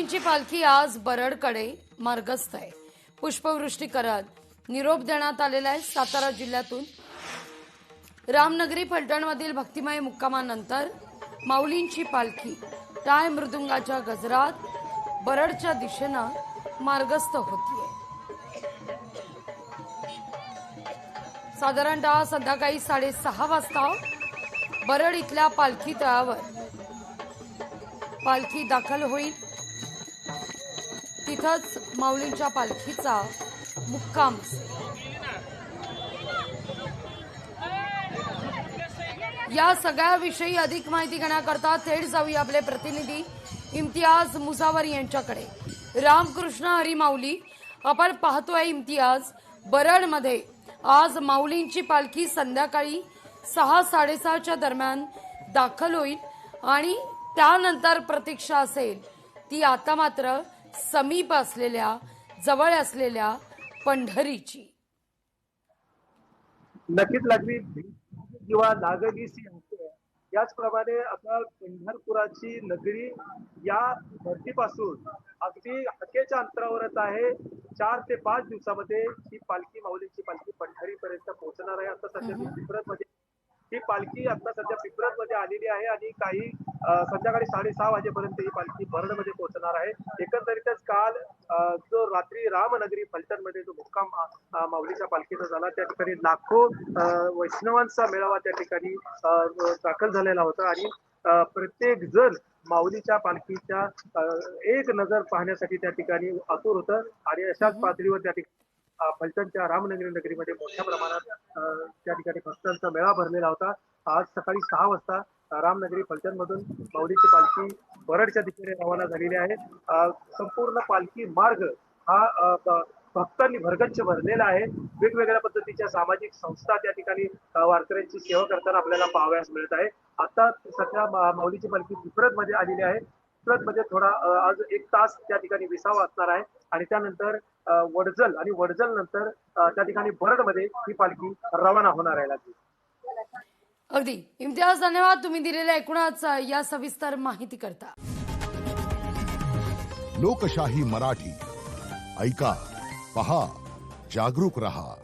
माऊलींची पालखी आज बरडकडे मार्गस्थ आहे। पुष्पवृष्टी करत निरोप देण्यात आलेला आहे। सातारा जिल्ह्यातून रामनगरी फलटणमधील भक्तिमय मुक्कामानंतर माऊलींची पालखी टाळ मृदुंगाच्या गजरात बरडच्या दिशेनं मार्गस्थ होतीये। साधारणतः संध्याकाळी 6:30 वाजता बरड इथल्या पालखी तळावर पालखी दाखल होईल। तिथंच माऊलींच्या पालखीचा मुक्काम असेल। या सगळ्याविषयी अधिक माहिती घेण्याकरता थेट जाऊया आपले प्रतिनिधी इम्तियाज मुसावर यांच्याकडे। रामकृष्ण हरी माऊली, आपण पाहतोय इम्तियाज, बरडमध्ये आज माऊलींची पालखी संध्याकाळी 6-6:30च्या दरम्यान दाखल होईल आणि त्यानंतर प्रतीक्षा असेल ती आता मात्र समीप असलेल्या जवळ असलेल्या पंढरीची। नक्कीच लागली किंवा नागरीची असते, याचप्रमाणे आता पंढरपुराची नगरी या धर्तीपासून अगदी हाकेच्या अंतरावरच आहे। 4 ते 5 दिवसामध्ये ही पालखी, माऊलींची पालखी पंढरीपर्यंत पोहोचणार आहे। आता सध्या पिंपरमध्ये ही पालखी पिंपरमध्ये आलेली आहे आणि काही संध्याकाळी 6:30 वाजेपर्यंत ही पालखी बरडमध्ये पोहोचणार आहे। एकंदरीतच काल जो रात्री रामनगरी फलटणमध्ये जो मुक्काम माऊलीच्या पालखीचा झाला, त्या ठिकाणी लाखो वैष्णवांचा मेळावा त्या ठिकाणी दाखल झालेला होता आणि प्रत्येक जण माऊलीच्या पालखीच्या एक नजर पाहण्यासाठी त्या ठिकाणी आतुर होतं आणि अशाच पातळीवर त्या ठिकाणी फलटणच्या रामनगरी नगरीमध्ये मोठ्या प्रमाणात त्या ठिकाणी भक्तांचा मेळा भरलेला होता। आज सकाळी 6 वाजता रामनगरी फलटण मधून माऊलीची पालखी बरडच्या दिशेने रवाना झालेली आहे। संपूर्ण पालखी मार्ग हा भक्तांनी भरगच्च भरलेला आहे। वेगवेगळ्या पद्धतीच्या सामाजिक संस्था त्या ठिकाणी वारकऱ्यांची सेवा करताना आपल्याला पाहावयास मिळत आहे। आता सध्या माऊलीची पालखी पिंपरमध्ये आलेली आहे। पिंपरमध्ये थोडा आज 1 तास त्या ठिकाणी विसावा असणार आहे आणि त्यानंतर वडजल आणि वडजल नंतर त्या ठिकाणी बरडमध्ये ही पालखी रवाना होणार आहे। अगदी इम्तियाज, धन्यवाद तुम्ही दिलेल्या एकूणच या सविस्तर माहिती करता। लोकशाही मराठी ऐका, पहा, जागरूक रहा।